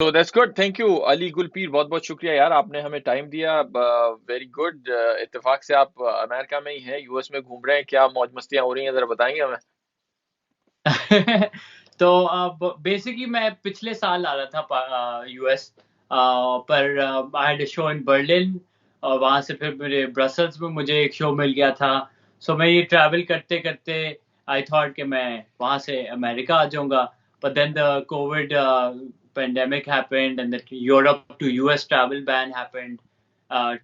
तो that's good, thank you Ali Gulpir, बहुत बहुत शुक्रिया यार, आपने हमें टाइम दिया। Very good. इत्तेफाक से आप अमेरिका में ही हैं, यूएस में घूम रहे हैं, क्या मौज मस्तियां हो रही हैं, जरा बताएंगे हमें। तो अब बेसिकली मैं पिछले साल आ रहा था यूएस, पर I had a show in Berlin, और वहाँ से फिर मेरे ब्रसल्स में मुझे एक शो मिल गया था। सो मैं ये ट्रैवल करते करते आई थॉट कि मैं वहाँ से अमेरिका आ जाऊँगा, but then the COVID pandemic happened and the Europe to US travel ban happened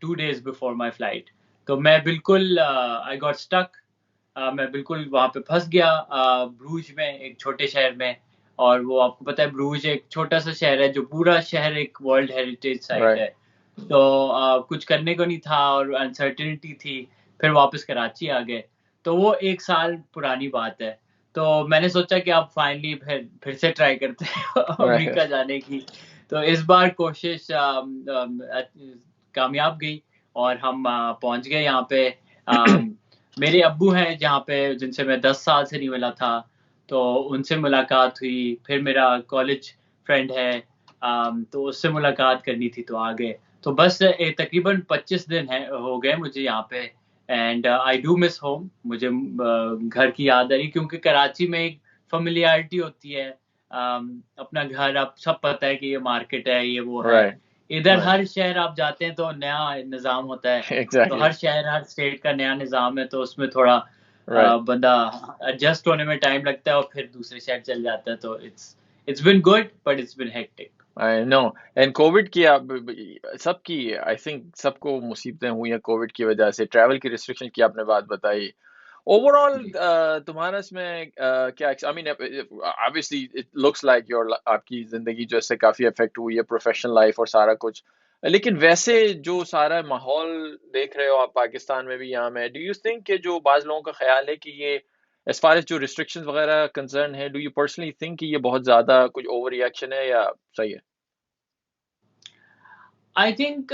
2 days before my flight. तो मैं बिल्कुल I got stuck। मैं बिल्कुल वहाँ पे फँस गया ब्रूज में, एक छोटे शहर में। और वो आपको पता है ब्रूज एक छोटा-सा शहर है, जो पूरा शहर एक वर्ल्ड हेरिटेज साइट राइट। है। तो कुछ करने को नहीं था और अनसर्टेनिटी थी। फिर वापस कराची आ गए। तो वो 1 साल पुरानी बात है। तो मैंने सोचा कि अब फाइनली फिर से ट्राई करते हैं राइट। अमेरिका जाने की। तो इस बार कोशिश कामयाब गई और हम पहुँच गए यहाँ पे। मेरे अब्बू हैं जहाँ पे, जिनसे मैं 10 साल से नहीं मिला था, तो उनसे मुलाकात हुई। फिर मेरा कॉलेज फ्रेंड है, तो उससे मुलाकात करनी थी तो आ गए। तो बस तकरीबन 25 दिन है हो गए मुझे यहाँ पे। And I do miss home. मुझे घर की याद आ रही, क्योंकि कराची में एक फ़ैमिलियरिटी होती है। अपना घर, अब सब पता है कि ये मार्केट है, ये वो है। राइट। इधर राइट। हर शहर आप जाते हैं तो नया निज़ाम होता है। तो एग्जैक्टली। हर शहर, हर स्टेट का नया निज़ाम है, तो उसमें थोड़ा राइट। बंदा एडजस्ट होने में टाइम लगता है और फिर दूसरे शहर चल जाता है। तो it's been good but it's been hectic. I know. And covid की सबकी, आई थिंक सबको मुसीबतें हुई हैं कोविड की वजह से, ट्रैवल की रिस्ट्रिक्शन की आपने बात बताई। ओवरऑल जी। तुम्हारा इसमें क्या, I mean obviously it looks like your, आपकी जिंदगी जो इससे काफी अफेक्ट हुई है, प्रोफेशनल लाइफ और सारा कुछ। लेकिन वैसे जो सारा माहौल देख रहे हो आप पाकिस्तान में भी, यहाँ में, डू यू थिंक कि जो बाज लोगों का ख्याल है कि ये एज फार एज जो रिस्ट्रिक्शंस वगैरह कंसर्न है, डू यू पर्सनली थिंक कि ये बहुत ज्यादा कुछ ओवर रिएक्शन है या सही है? I think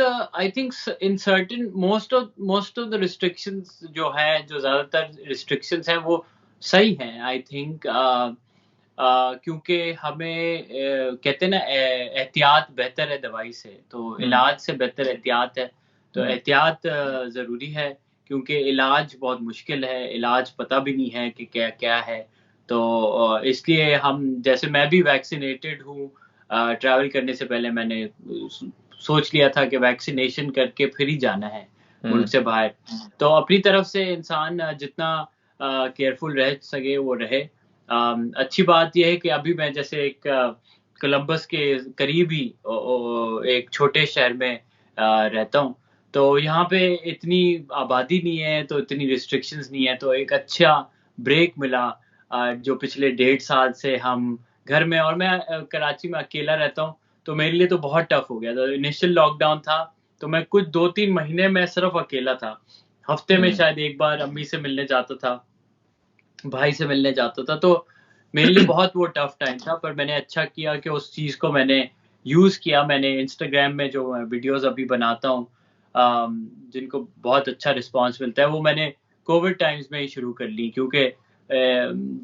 in certain most of the restrictions जो है, जो ज़्यादातर रिस्ट्रिक्शंस हैं, वो सही हैं। आई थिंक क्योंकि हमें कहते हैं ना, एहतियात बेहतर है दवाई से, तो हम्म। इलाज से बेहतर एहतियात है। तो हम्म। एहतियात ज़रूरी है, क्योंकि इलाज बहुत मुश्किल है, इलाज पता भी नहीं है कि क्या क्या है। तो इसलिए हम, जैसे मैं भी वैक्सीनेटेड हूँ। ट्रैवल करने से पहले मैंने सोच लिया था कि वैक्सीनेशन करके फिर ही जाना है मुल्क हम्म। से बाहर। तो अपनी तरफ से इंसान जितना केयरफुल रह सके वो रहे। अच्छी बात ये है कि अभी मैं जैसे एक कोलंबस के करीब ही एक छोटे शहर में रहता हूँ। तो यहाँ पे इतनी आबादी नहीं है, तो इतनी रिस्ट्रिक्शंस नहीं है, तो एक अच्छा ब्रेक मिला। जो पिछले 1.5 साल से हम घर में, और मैं कराची में अकेला रहता हूँ, तो मेरे लिए तो बहुत टफ हो गया था। इनिशियल लॉकडाउन था, तो मैं कुछ 2-3 महीने में सिर्फ अकेला था। हफ्ते में हम्म। शायद एक बार अम्मी से मिलने जाता था, भाई से मिलने जाता था। तो मेरे लिए बहुत वो टफ टाइम था, पर मैंने अच्छा किया कि उस चीज़ को मैंने यूज़ किया। मैंने इंस्टाग्राम में जो वीडियोज़ अभी बनाता हूँ, जिनको बहुत अच्छा रिस्पॉन्स मिलता है, वो मैंने कोविड टाइम्स में ही शुरू कर ली। क्योंकि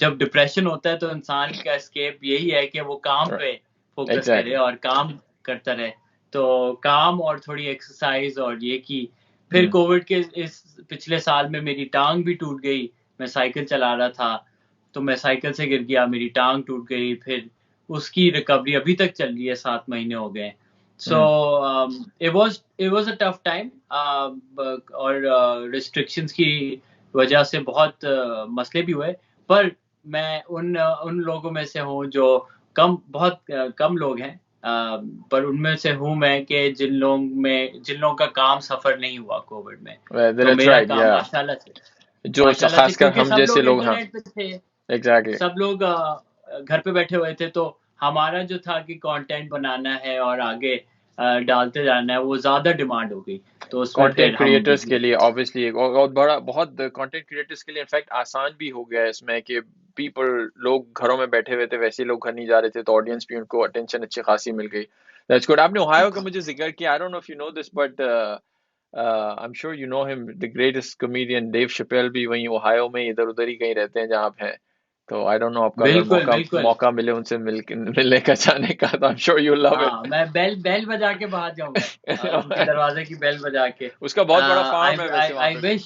जब डिप्रेशन होता है तो इंसान का एस्केप यही है कि वो काम पे फ़ोकस करे एग्जैक्टली। और काम करता रहे। तो काम और थोड़ी एक्सरसाइज़ और ये की। फिर हम्म। कोविड के इस पिछले साल में मेरी टाँग भी टूट गई। मैं साइकिल चला रहा था, तो मैं साइकिल से गिर गया, मेरी टाँग टूट गई। फिर उसकी रिकवरी अभी तक चल रही है, 7 महीने हो गए। So hmm. It was a tough time. और रिस्ट्रिक्शंस की वजह से बहुत मसले भी हुए। पर मैं उन लोगों में से हूँ जो बहुत कम लोग हैं, पर उनमें से हूँ मैं कि जिन लोगों का काम सफ़र नहीं हुआ कोविड में। तो दैट्स मेरा राइट काम या, जो माशाल्लाह से, खासकर क्योंकि हम सब जैसे लोग लोग, हाँ। इंटरनेट पे थे, एग्जैक्टली। सब लोग घर पे बैठे हुए थे, तो हमारा जो था कि कंटेंट बनाना है और आगे डालते जाना है, वो ज़्यादा डिमांड हो गई। तो उसमें कंटेंट फिर हम क्रिएटर्स बिज़ी के हो लिए गए। ऑब्वियसली एक बहुत बड़ा, बहुत कंटेंट क्रिएटर्स के लिए इनफैक्ट आसान भी हो गया है इसमें कि पीपल, लोग घरों में बैठे हुए थे, वैसे ही लोग घर नहीं जा रहे थे, तो ऑडियंस भी उनको अटेंशन अच्छी खासी मिल गई। That's good. आपने ओहायो का मुझे जिक्र किया, I don't know if you know this, but I am sure you know him, the greatest comedian Dave Chappelle भी वहीं ओहायो में इधर उधर ही कहीं रहते हैं जहाँ आप हैं। तो आई डोंट नो, आपका अगर बिल्कुल मौका बिल्कुल। मौका मिले उनसे मिलने का, जाने का, तो आई एम श्योर यू लव हाँ, मैं बेल बेल बजा के बाहर जाऊंगा, उनके इट। दरवाजे की बेल बजा के। उसका बहुत बड़ा आई फार्म है आई वैसे वहां आई पे भी। विश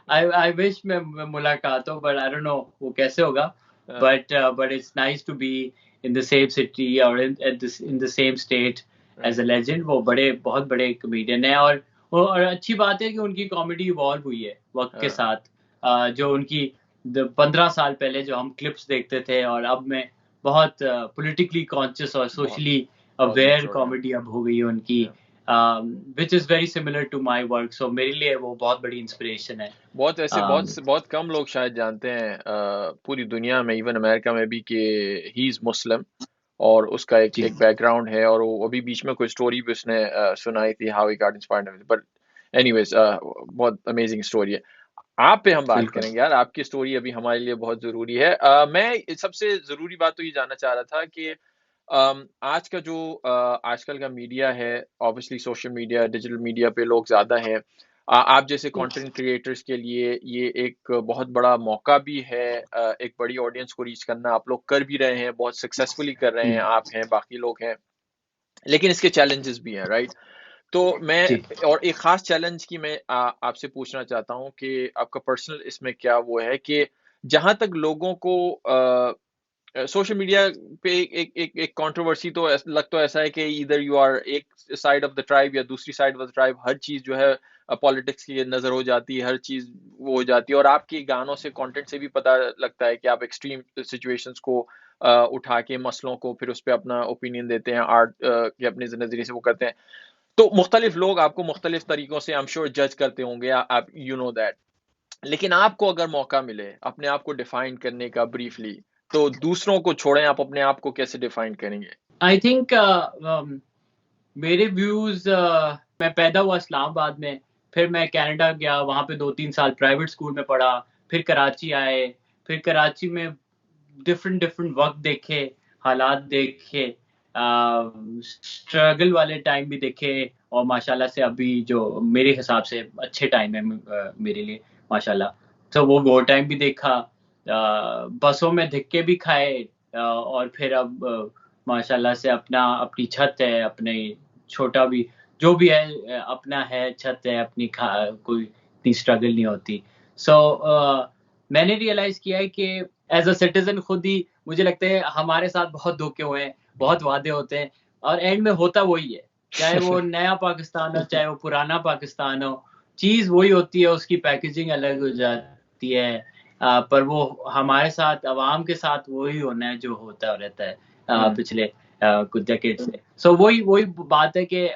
आई विश मैं मुलाकात हो, बट आई डोंट नो वो कैसे होगा। हाँ, but it's nice to be in the same city और in the same state as right. A legend. वो बहुत बड़े कॉमेडियन है, और अच्छी बात है कि उनकी कॉमेडी इवॉल्व हुई है वक्त के हाँ, साथ। जो उनकी 15 साल पहले जो हम क्लिप्स देखते थे, और अब में बहुत पॉलिटिकली कॉन्शियस और बहुत सोशली बहुत अवेयर मैच्योर है। कॉमेडी अब हो गई है उनकी, Yeah. Which is very similar to my work. So मेरे लिए वो बहुत बड़ी इंस्पिरेशन है। बहुत ऐसे um, बहुत कम लोग शायद जानते हैं पूरी दुनिया में, इवन अमेरिका में भी, कि ही इज मुस्लिम, और उसका एक जी एक बैकग्राउंड है, और वो अभी बीच में कोई स्टोरी भी उसने सुनाई थी, how he got inspired. But anyways, बहुत अमेजिंग स्टोरी है। आप पे हम बात बिल्कुल। करेंगे यार, आपकी स्टोरी अभी हमारे लिए बहुत जरूरी है। मैं सबसे जरूरी बात तो ये जानना चाह रहा था कि आज का जो आजकल का मीडिया है, obviously social media, digital media पे लोग ज़्यादा हैं। आप जैसे कंटेंट क्रिएटर्स के लिए ये एक बहुत बड़ा मौका भी है, एक बड़ी ऑडियंस को रीच करना आप लोग कर भी रहे हैं, बहुत सक्सेसफुली कर रहे हैं, हम्म, आप हैं, बाकी लोग हैं। लेकिन इसके चैलेंजेस भी हैं, राइट? तो मैं, जी और एक खास चैलेंज की मैं आपसे पूछना चाहता हूँ कि आपका पर्सनल इसमें क्या वो है कि जहां तक लोगों को सोशल मीडिया पे एक कंट्रोवर्सी तो लग तो ऐसा है कि इधर यू आर एक साइड ऑफ द ट्राइब या दूसरी साइड ऑफ द ट्राइब, हर चीज जो है पॉलिटिक्स की नजर हो जाती है, हर चीज वो हो जाती है, और आपके गानों से, कंटेंट से भी पता लगता है कि आप एक्सट्रीम सिचुएशंस को उठा के, मसलों को फिर उस पर अपना ओपिनियन देते हैं, आर्ट के अपने नजरिए से वो करते हैं। तो मुख्तलिफ लोग आपको मुख्तलिफ तरीकों से आई एम श्योर जज करते होंगे, आप यू नो दैट। लेकिन आपको अगर मौका मिले अपने आप को डिफाइन करने का ब्रीफली, तो दूसरों को छोड़ें, आप अपने आप को कैसे डिफाइन करेंगे? आई थिंक मेरे व्यूज, मैं पैदा हुआ इस्लामाबाद में, फिर मैं कनाडा गया, वहाँ पे 2-3 साल प्राइवेट स्कूल में पढ़ा, फिर कराची आए, फिर कराची में डिफरेंट डिफरेंट वक्त देखे, हालात देखे, स्ट्रगल वाले टाइम भी देखे, और माशाल्लाह से अभी जो मेरे हिसाब से अच्छे टाइम है मेरे लिए, माशाल्लाह। तो वो टाइम भी देखा, बसों में धक्के भी खाए, और फिर अब माशाल्लाह से अपनी छत है, अपने छोटा भी जो भी है, अपना है, छत है अपनी, कोई इतनी स्ट्रगल नहीं होती। सो मैंने रियलाइज़ किया है कि एज़ अ सिटिज़न खुद ही मुझे लगता है हमारे साथ बहुत धोखे हुए हैं, बहुत वादे होते हैं, और एंड में होता वही है। चाहे वो नया पाकिस्तान हो, चाहे वो पुराना पाकिस्तान हो, चीज़ वही होती है, उसकी पैकेजिंग अलग हो जाती है। पर वो हमारे साथ, अवाम के साथ वही होना है जो होता रहता है हम्म। पिछले कुछ डेकेड से। सो वही वही बात है कि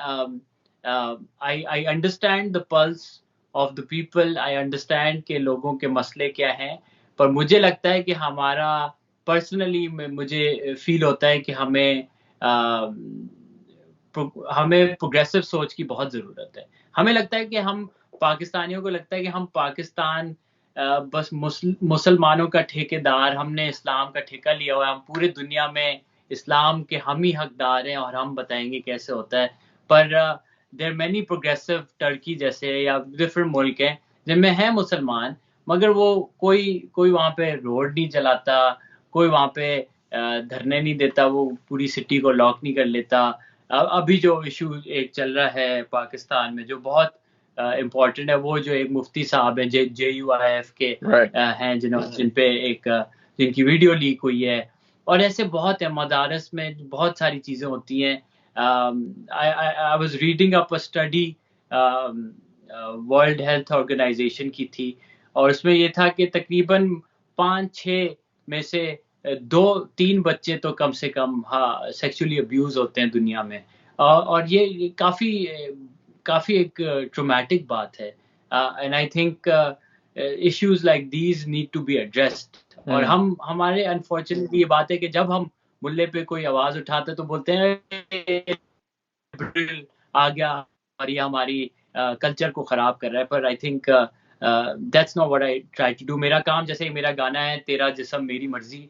I understand the pulse of the people, I understand कि लोगों के मसले क्या हैं, पर मुझे लगता है कि हमारा पर्सनली मुझे फ़ील होता है कि हमें प्रोग्रेसिव सोच की बहुत ज़रूरत है। हमें लगता है कि हम पाकिस्तानियों को लगता है कि हम पाकिस्तान बस मुसलमानों का ठेकेदार, हमने इस्लाम का ठेका लिया हुआ है, हम पूरे दुनिया में इस्लाम के हम ही हकदार हैं और हम बताएँगे कैसे होता है। पर there are many progressive, Turkey जैसे या डिफरेंट मुल्क हैं, जिनमें हैं मुसलमान, मगर वो कोई कोई वहाँ पे रोड नहीं जलाता, कोई वहाँ पे धरने नहीं देता, वो पूरी सिटी को लॉक नहीं कर लेता। अभी जो इश्यू एक चल रहा है पाकिस्तान में जो बहुत इम्पोर्टेंट है, वो जो एक मुफ्ती साहब हैं, JUIF के राइट। हैं, जिन पे जिनकी वीडियो लीक हुई है, और ऐसे बहुत है, मदारस में बहुत सारी चीज़ें होती हैं। I was reading up a study, World Health Organization की थी, और उसमें ये था कि तकरीबन 5-6 में से 2-3 बच्चे तो कम से कम, हाँ, सेक्सुअली अब्यूज़ होते हैं दुनिया में। और ये काफ़ी एक ट्रॉमेटिक बात है। And I think issues like these need to be addressed. और हम्म। हमारे अनफॉर्चुनेटली ये बात है कि जब हम मुल्ले पे कोई आवाज़ उठाते हैं तो बोलते हैं लिबरल आ गया और ये हमारी कल्चर को खराब कर रहा है। पर I think that's not what I try to do. मेरा काम, जैसे मेरा गाना है तेरा जिस्म मेरी मर्जी,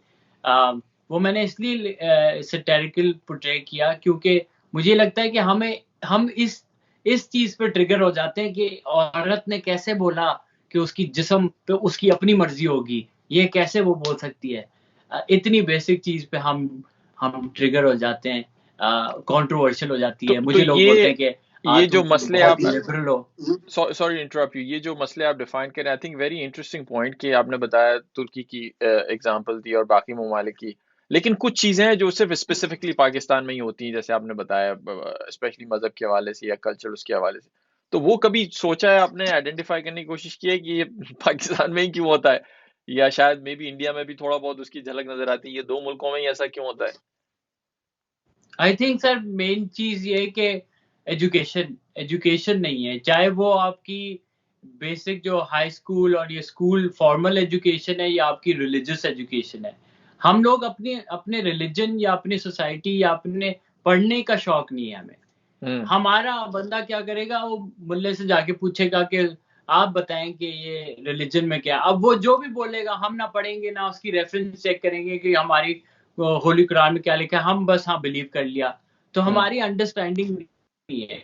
वो मैंने इसलिए सैटिरिकल पोर्ट्रे किया क्योंकि मुझे लगता है कि हम इस चीज पे ट्रिगर हो जाते हैं कि औरत ने कैसे बोला कि उसकी जिस्म पे उसकी अपनी मर्जी होगी, ये कैसे वो बोल सकती है? इतनी बेसिक चीज़ पे हम ट्रिगर हो जाते हैं, कंट्रोवर्शियल हो जाती है। तो मुझे लोग बोलते हैं कि ये जो तुम मसले बहुत आप लिबरल हो। सॉरी इंटरप्ट यू, ये जो मसले आप डिफाइन करें, I think very interesting point कि आपने बताया तुर्की की एग्जांपल दी और बाकी ममालिक की, लेकिन कुछ चीजें हैं जो सिर्फ स्पेसिफिकली पाकिस्तान में ही होती हैं, जैसे आपने बताया स्पेशली मजहब के हवाले से या कल्चर उसके हवाले से। तो वो कभी सोचा है आपने, आइडेंटिफाई करने की कोशिश की है कि ये पाकिस्तान में ही क्यों होता है, या शायद मे बी इंडिया में भी थोड़ा बहुत उसकी झलक नजर आती है, ये दो मुल्कों में ही ऐसा क्यों होता है? आई थिंक सर मेन चीज़ ये है कि एजुकेशन एजुकेशन नहीं है, चाहे वो आपकी बेसिक जो हाई स्कूल और ये स्कूल फॉर्मल एजुकेशन है या आपकी रिलीजियस एजुकेशन है। हम लोग अपने अपने रिलीजन या अपनी सोसाइटी या अपने पढ़ने का शौक नहीं है हमें। हम्म। हमारा बंदा क्या करेगा, वो मुल्ले से जाके पूछेगा कि आप बताएं कि ये रिलीजन में क्या है? अब वो जो भी बोलेगा हम ना पढ़ेंगे ना उसकी रेफरेंस चेक करेंगे कि हमारी होली कुरान में क्या लिखा है, हम बस हाँ बिलीव कर लिया। तो हम्म। हमारी अंडरस्टैंडिंग नहीं है।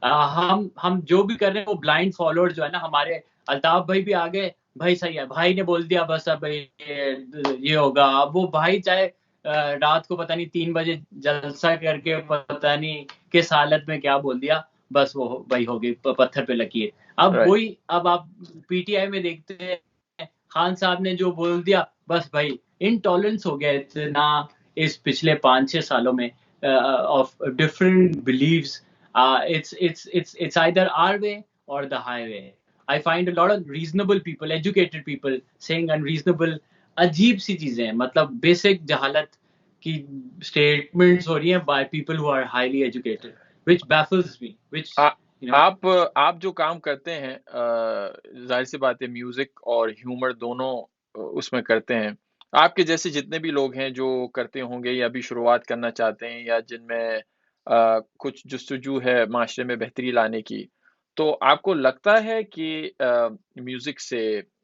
हम जो भी कर रहे हैं वो ब्लाइंड फॉलोअर जो है ना, हमारे अल्ताफ भाई भी आ गए, भाई सही है, भाई ने बोल दिया बस अब ये होगा। अब वो भाई चाहे रात को पता नहीं 3 बजे जलसा करके पता नहीं किस हालत में क्या बोल दिया, बस वो भाई हो गई पत्थर पे लकीर। अब राइट। वही अब आप पीटीआई में देखते हैं, खान साहब ने जो बोल दिया बस भाई इनटॉलरेंस हो गया इतना इस पिछले 5-6 सालों में of different believes. It's either our way or the highway. I find a lot of reasonable people, educated people saying unreasonable, अजीब सी चीजें हैं, मतलब बेसिक जहालत की स्टेटमेंट्स हो रही हैं by people who are highly educated, which baffles me, which uh, you know. आप जो काम करते हैं, जाहिर सी बात है म्यूजिक और ह्यूमर दोनों उसमें करते हैं। आपके जैसे जितने भी लोग हैं जो करते होंगे या अभी शुरुआत करना चाहते हैं या जिनमें कुछ जुस्तजू है माशरे में बेहतरी लाने की, तो आपको लगता है कि म्यूजिक से,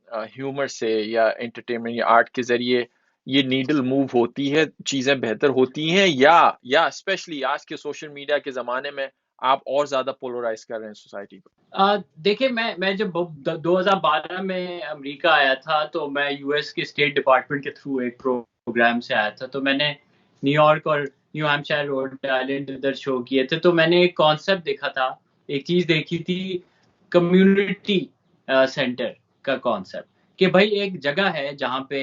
ह्यूमर से या एंटरटेनमेंट या आर्ट के जरिए ये नीडल मूव होती है, चीजें बेहतर होती हैं, या स्पेशली आज के सोशल मीडिया के जमाने में आप और ज्यादा पोलराइज कर रहे हैं सोसाइटी को? देखिए मैं जब 2012 में अमेरिका आया था तो मैं यूएस के स्टेट डिपार्टमेंट के थ्रू एक प्रोग्राम से आया था, तो मैंने न्यूयॉर्क और न्यू हैम्पशायर रोड आइलैंड इधर शो किए थे। तो मैंने एक कॉन्सेप्ट देखा था, एक चीज देखी थी, कम्युनिटी सेंटर का कॉन्सेप्ट, कि भाई एक जगह है जहाँ पे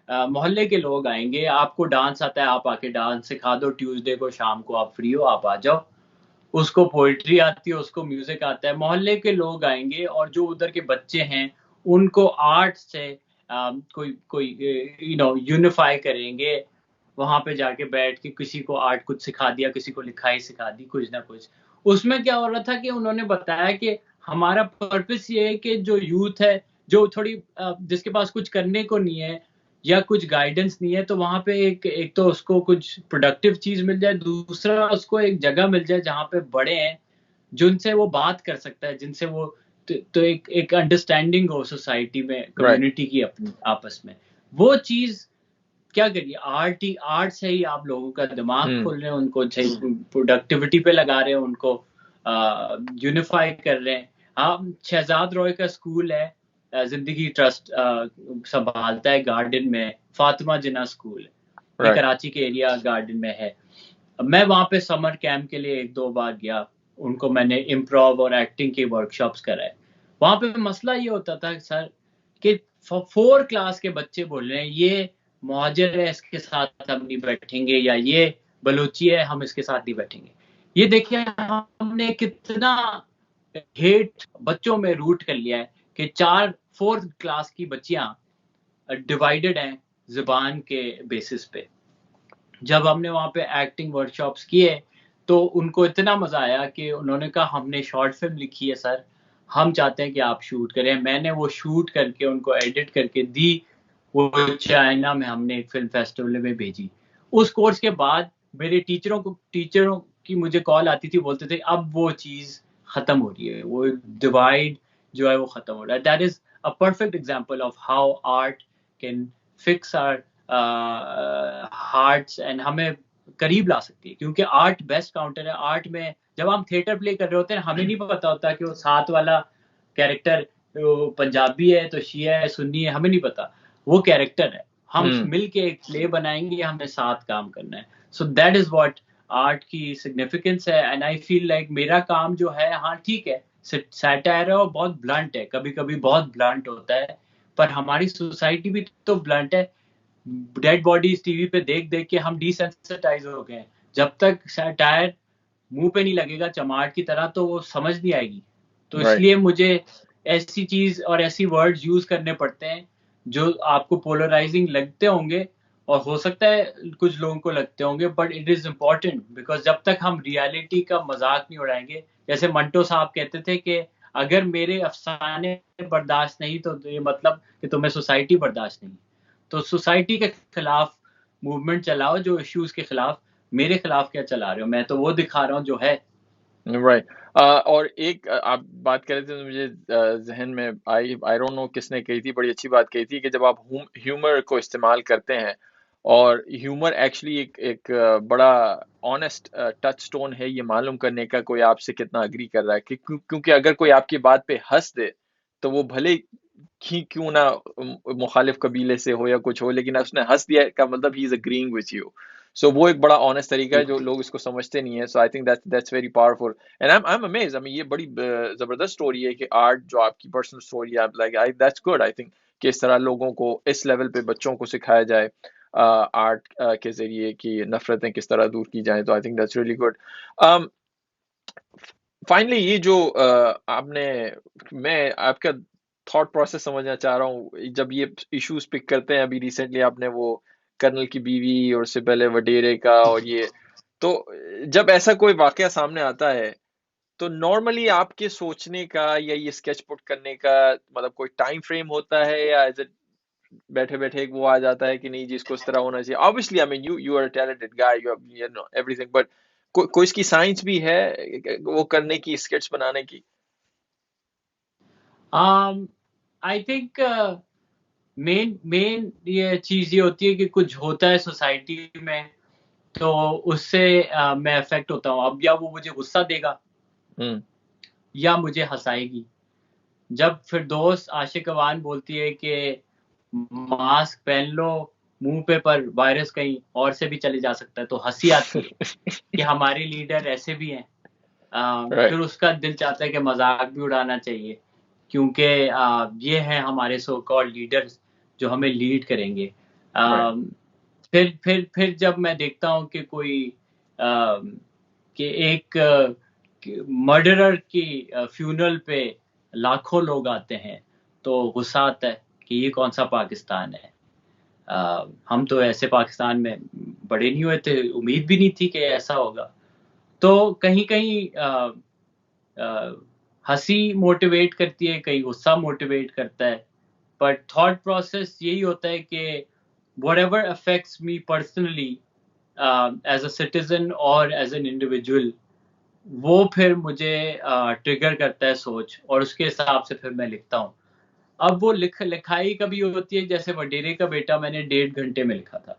मोहल्ले के लोग आएंगे, आपको डांस आता है आप आके डांस सिखा दो, ट्यूसडे को शाम को आप फ्री हो आप आ जाओ। उसको पोएट्री आती है, उसको म्यूजिक आता है, मोहल्ले के लोग आएंगे और जो उधर के बच्चे हैं उनको आर्ट से कोई कोई यूनिफाई करेंगे। वहां पे जाके बैठ के किसी को आर्ट कुछ सिखा दिया, किसी को लिखाई सिखा दी, कुछ ना कुछ। उसमें क्या हो रहा था कि उन्होंने बताया कि हमारा पर्पस ये है कि जो यूथ है, जो थोड़ी जिसके पास कुछ करने को नहीं है या कुछ गाइडेंस नहीं है, तो वहां पे एक एक तो उसको कुछ प्रोडक्टिव चीज मिल जाए, दूसरा उसको एक जगह मिल जाए जहाँ पे बड़े हैं जिनसे वो बात कर सकता है, जिनसे वो तो एक एक अंडरस्टैंडिंग हो सोसाइटी में, राइट। कम्युनिटी की अपनी आपस में। वो चीज क्या करिए, आर्ट से ही आप लोगों का दिमाग हम्म। खोल रहे हैं, उनको प्रोडक्टिविटी पे लगा रहे हैं, उनको यूनिफाई कर रहे हैं। हाँ, शहजाद रॉय का स्कूल है, जिंदगी ट्रस्ट संभालता है गार्डन में, फातिमा जिन्ना स्कूल है, ये राइट। कराची के एरिया गार्डन में है। मैं वहाँ पे समर कैंप के लिए 1-2 बार गया, उनको मैंने इम्प्रोव और एक्टिंग के वर्कशॉप्स कराए। वहाँ पे मसला ये होता था सर कि 4 क्लास के बच्चे बोल रहे हैं ये मुहाजिर है इसके साथ हम नहीं बैठेंगे, या ये बलूची है हम इसके साथ नहीं बैठेंगे। ये देखिए हमने कितना हेट बच्चों में रूट कर लिया है कि 4th क्लास की बच्चियां डिवाइडेड हैं जुबान के बेसिस पे। जब हमने वहाँ पे एक्टिंग वर्कशॉप्स किए तो उनको इतना मजा आया कि उन्होंने कहा हमने शॉर्ट फिल्म लिखी है सर, हम चाहते हैं कि आप शूट करें। मैंने वो शूट करके उनको एडिट करके दी, वो चाइना में हमने एक फिल्म फेस्टिवल में भेजी। उस कोर्स के बाद मेरे टीचरों की मुझे कॉल आती थी, बोलते थे अब वो चीज खत्म हो रही है, वो डिवाइड जो है वो खत्म हो रहा है। That is a perfect example of how art can fix our hearts and हमें करीब ला सकती है, क्योंकि आर्ट बेस्ट काउंटर है। आर्ट में जब हम थिएटर प्ले कर रहे होते हैं हमें नहीं पता होता कि वो साथ वाला कैरेक्टर पंजाबी है तो शिया है सुन्नी है, हमें नहीं पता। वो कैरेक्टर है। हम हम्म। मिल के एक प्ले बनाएंगे, हमें साथ काम करना है। So that is what art की सिग्निफिकेंस है। एंड आई फील लाइक मेरा काम जो है, हाँ ठीक है, सैटायर है और बहुत ब्लंट है, कभी कभी बहुत ब्लंट होता है, पर हमारी सोसाइटी भी तो ब्लंट है। डेड बॉडीज टीवी पे देख देख के हम डिसेंसिटाइज हो गए हैं। जब तक सैटायर मुंह पे नहीं लगेगा चमाट की तरह, तो वो समझ नहीं आएगी। तो राइट। इसलिए मुझे ऐसी चीज और ऐसी वर्ड्स यूज करने पड़ते हैं जो आपको पोलराइजिंग लगते होंगे, और हो सकता है कुछ लोगों को लगते होंगे, but it is important because जब तक हम रियलिटी का मजाक नहीं उड़ाएंगे, जैसे मंटो साहब कहते थे कि अगर मेरे अफसाने बर्दाश्त नहीं तो ये मतलब कि तुम्हें सोसाइटी बर्दाश्त नहीं। तो सोसाइटी के खिलाफ मूवमेंट चलाओ, जो इश्यूज के खिलाफ। मेरे खिलाफ क्या चला रहे हो? मैं तो वो दिखा रहा हूँ जो है। राइट। और एक आप बात कर रहे थे तो मुझे जहन में आई डोंट नो किसने कही थी, बड़ी अच्छी बात कही थी कि जब आप ह्यूमर को इस्तेमाल करते हैं, और ह्यूमर एक्चुअली एक बड़ा ऑनेस्ट टच स्टोन है ये मालूम करने का कोई आपसे कितना अग्री कर रहा है, क्योंकि अगर कोई आपकी बात पे हंस दे, तो वो भले ही क्यों ना मुखालिफ कबीले से हो या कुछ हो, लेकिन उसने हंस दिया का मतलब ही is agreeing with you. So वो एक बड़ा ऑनेस्ट तरीका है जो लोग इसको समझते नहीं है। So I think that's very powerful. And I am amazed, I mean ये बड़ी जबरदस्त स्टोरी है कि आर्ट जो आपकी पर्सनल स्टोरी है, like I that's good I think, कि इस तरह लोगों को इस लेवल पे बच्चों को सिखाया जाए आर्ट के जरिए कि नफरतें किस तरह दूर की जाएं। तो आई think that's really good. Finally ये जो आपने, मैं आपका थॉट प्रोसेस समझना चाह रहा हूँ, जब ये इश्यूज पिक करते हैं, अभी रिसेंटली आपने वो कर्नल की बीवी और उससे पहले वडेरे का और ये, तो जब ऐसा कोई वाकया सामने आता है, तो नॉर्मली आपके सोचने का या ये स्केच पुट करने का मतलब कोई टाइम फ्रेम होता है, या इज इट बैठे बैठे एक वो आ जाता है कि नहीं जी इसको इस तरह होना चाहिए? Obviously I mean you are a talented guy, you know everything, but कोई इसकी साइंस भी है वो करने की, स्केट्स बनाने की? आई थिंक मेन मेन ये चीज ये होती है कि कुछ होता है सोसाइटी में, तो उससे मैं अफेक्ट होता हूँ। अब या वो मुझे गुस्सा देगा हम्म। या मुझे हंसाएगी। जब फिर दोस्त आशिक अवान बोलती है कि मास्क पहन लो मुंह पे, पर वायरस कहीं और से भी चले जा सकता है, तो हंसी आती है कि हमारे लीडर ऐसे भी हैं। फिर राइट। उसका दिल चाहता है कि मजाक भी उड़ाना चाहिए, क्योंकि ये हैं हमारे सो कॉल्ड लीडर्स जो हमें लीड करेंगे। राइट। अ, फिर जब मैं देखता हूँ कि कोई कि एक मर्डरर की फ्यूनरल पे लाखों लोग आते हैं, तो गुस्सा आता है कि ये कौन सा पाकिस्तान है। हम तो ऐसे पाकिस्तान में बड़े नहीं हुए थे, उम्मीद भी नहीं थी कि ऐसा होगा। तो कहीं कहीं अ, हंसी मोटिवेट करती है, कहीं गुस्सा मोटिवेट करता है, बट थॉट प्रोसेस यही होता है कि whatever affects me personally as a citizen और as an individual, वो फिर मुझे ट्रिगर करता है सोच, और उसके हिसाब से फिर मैं लिखता हूँ। अब वो लिखाई कभी होती है, जैसे वडेरे का बेटा मैंने 1.5 घंटे में लिखा था,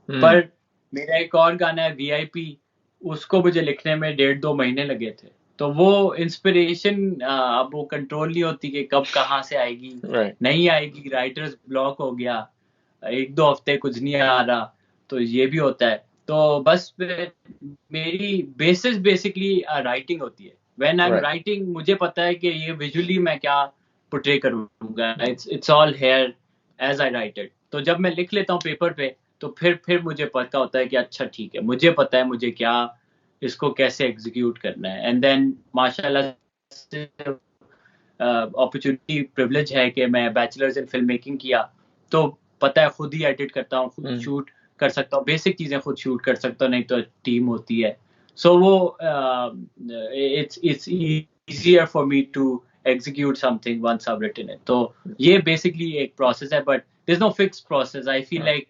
हम्म। पर मेरा एक और गाना है वीआईपी, उसको मुझे लिखने में 1.5-2 महीने लगे थे। तो वो इंस्पिरेशन अब वो कंट्रोल नहीं होती कि कब कहाँ से आएगी, राइट। नहीं आएगी, राइटर्स ब्लॉक हो गया, 1-2 हफ्ते कुछ नहीं आ रहा, तो ये भी होता है। तो बस मेरी बेसिस बेसिकली राइटिंग होती है। When I am right. Writing मुझे पता है कि ये विजुअली मैं क्या पोर्ट्रे करूंगा, it's all here as I write it. तो जब मैं लिख लेता हूँ पेपर पे, तो फिर मुझे पता होता है कि अच्छा ठीक है, मुझे पता है मुझे क्या इसको कैसे एग्जीक्यूट करना है। एंड देन माशाल्लाह से अपॉर्चुनिटी प्रिविलेज है कि मैं बैचलर्स इन फिल्म मेकिंग किया, तो पता है खुद ही एडिट करता हूँ, खुद हम्म। शूट कर सकता हूँ, बेसिक चीजें खुद शूट कर सकता हूँ, नहीं तो टीम होती है। सो वो it's easier for me to execute something once I written it. तो ये बेसिकली एक प्रोसेस है, but there is no fix process. I feel like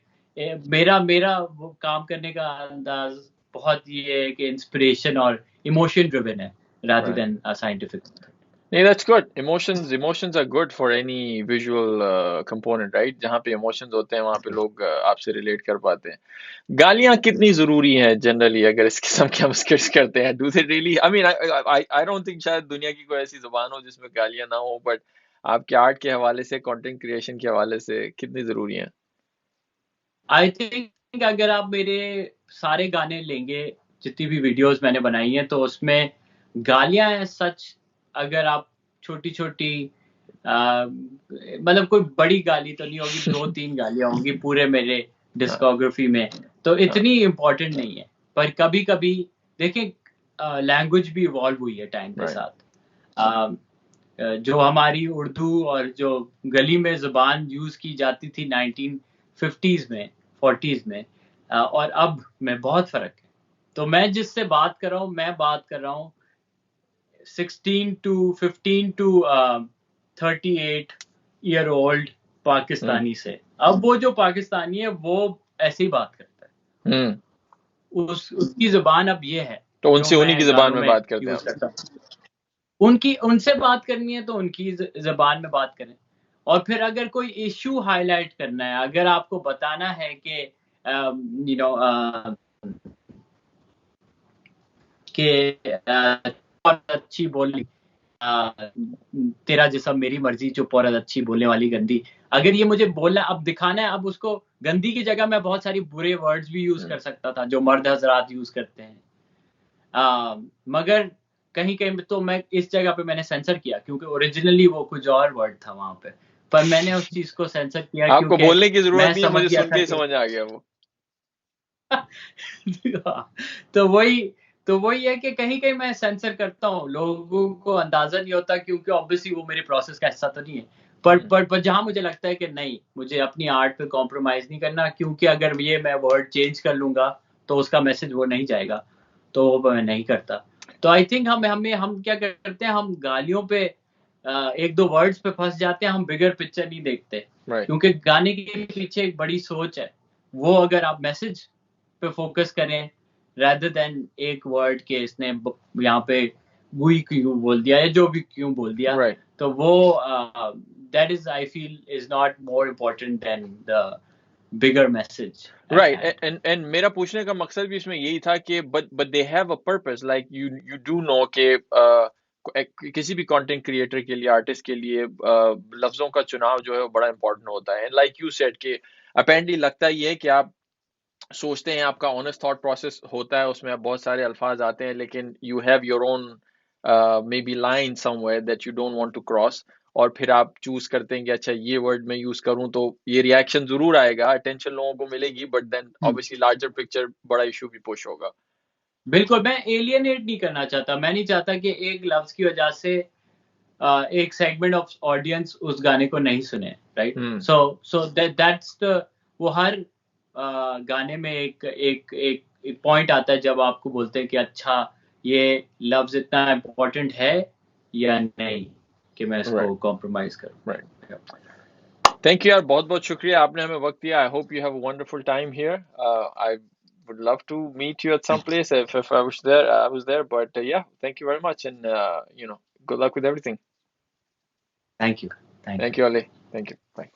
मेरा मेरा वो काम करने का अंदाज बहुत ये है कि इंस्पिरेशन और इमोशन ड्रिवन है, रादर राइट। Then scientific. नहीं, that's good. Emotions are good for any visual component, right? जहाँ पे emotions होते हैं वहाँ पे लोग आपसे relate कर पाते हैं। गालियाँ कितनी जरूरी हैं जनरली अगर इस किस्म के हम skits करते हैं? Do they really? I mean, I don't think शायद दुनिया की कोई ऐसी जुबान हो जिसमें गालियाँ ना हो, but आपके आर्ट के हवाले से, कंटेंट क्रिएशन के हवाले से कितनी जरूरी है? आई थिंक अगर आप मेरे सारे गाने लेंगे, जितनी भी वीडियोस मैंने बनाई हैं, तो उसमें गालियां हैं सच। अगर आप छोटी छोटी मतलब कोई बड़ी गाली तो नहीं होगी, 2-3 गालियां होंगी पूरे मेरे हाँ, डिस्कोग्राफी में, तो हाँ, इतनी इम्पोर्टेंट नहीं है। पर कभी कभी देखिए, लैंग्वेज भी इवॉल्व हुई है टाइम के राइट, साथ। अ, जो हमारी उर्दू और जो गली में ज़ुबान यूज़ की जाती थी 1950s में, 40s में, और अब में बहुत फ़र्क है। तो मैं जिससे बात कर रहा हूँ, मैं बात कर रहा हूँ 16 टू 15 टू 38 ईयर ओल्ड हम्म, पाकिस्तानी से। अब वो जो पाकिस्तानी है, वो ऐसे ही बात करता है। हम्म। उसकी ज़ुबान अब ये है, तो जो उनसे उन्हीं की मैं जबान गानों में में बात करते हैं यूज़ आप? करता हूँ। उनकी उनसे बात करनी है तो उनकी ज़बान में बात करें। और फिर अगर कोई इश्यू हाइलाइट करना है, अगर आपको बताना है कि यू नो कि बहुत अच्छी बोली, अ, तेरा जिस्म मेरी मर्ज़ी, चुप औरत अच्छी बोलने वाली गंदी। अगर ये मुझे बोलना, अब दिखाना है, अब उसको गंदी की जगह मैं बहुत सारी बुरे वर्ड्स भी यूज़ हम्म, कर सकता था, जो मर्द हज़रात यूज़ करते हैं। मगर कहीं-कहीं तो मैं इस जगह पे मैंने सेंसर किया, क्योंकि ओरिजिनली वो कुछ और वर्ड था वहाँ पे। पर मैंने उस चीज़ को सेंसर किया, आपको क्योंकि बोलने की जरूरत मैं नहीं है, समझ मुझे गया सुन था के ही कि समझ आ गया वो। हाँ, तो वही तो वही है कि कहीं-कहीं मैं सेंसर करता हूँ। लोगों को अंदाज़ा नहीं होता, क्योंकि ऑब्वियसली वो मेरे प्रोसेस का हिस्सा तो नहीं है। पर हम्म, पर पर जहाँ मुझे लगता है कि नहीं, मुझे अपनी आर्ट पे कॉम्प्रोमाइज़ नहीं करना, क्योंकि अगर ये मैं वर्ड चेंज कर लूँगा, तो उसका मैसेज वो नहीं जाएगा, तो वो मैं नहीं करता। तो आई थिंक हम क्या करते हैं, हम गालियों पे 1-2 वर्ड्स पे फँस जाते हैं, हम बिगर पिक्चर नहीं देखते। राइट, क्योंकि गाने के पीछे एक बड़ी सोच है। वो अगर आप मैसेज पे फ़ोकस करें, रेदर देन एक वर्ड के इसने यहाँ पे वुई क्यों बोल दिया, या जो भी क्यों बोल दिया, राइट, तो वो that is, I feel, is not more important than the bigger message at right. Hand. And मेरा पूछने का मकसद भी इसमें यही था कि but they have a purpose, like you do know कि किसी भी कंटेंट क्रिएटर के लिए, आर्टिस्ट के लिए लफ्जों का चुनाव जो है वो बड़ा इंपॉर्टेंट होता है। लाइक यू सेड कि अपेरेंटली लगता ही है कि आप सोचते हैं, आपका ऑनेस्ट थॉट प्रोसेस होता है, उसमें आप बहुत सारे अल्फाज आते हैं, लेकिन you have your own maybe line somewhere that you don't want to cross, और फिर आप चूज करते हैं कि अच्छा ये वर्ड मैं यूज करूं तो ये रिएक्शन जरूर आएगा, अटेंशन लोगों को मिलेगी, बट देन हुँ। ऑब्वियसली लार्जर पिक्चर बड़ा इशू भी पुश होगा। बिल्कुल, मैं एलियनेट नहीं करना चाहता। मैं नहीं चाहता कि एक लफ्ज़ की वजह से एक सेगमेंट ऑफ ऑडियंस उस गाने को नहीं सुने, right? Hmm, so that's the, वो हर गाने में एक पॉइंट आता है जब आपको बोलते हैं कि अच्छा, ये लफ्ज़ इतना इम्पोर्टेंट है या नहीं, कि मैं राइट, इसको कॉम्प्रोमाइज़ राइट। करूँ। थैंक यू यार, बहुत बहुत शुक्रिया, आपने हमें वक्त दिया। I hope you have a wonderful time here. I would love to meet you at some place if I was there, but yeah, thank you very much, and good luck with everything. Thank you, thank Thank you. you, Ali. Thank you. Bye.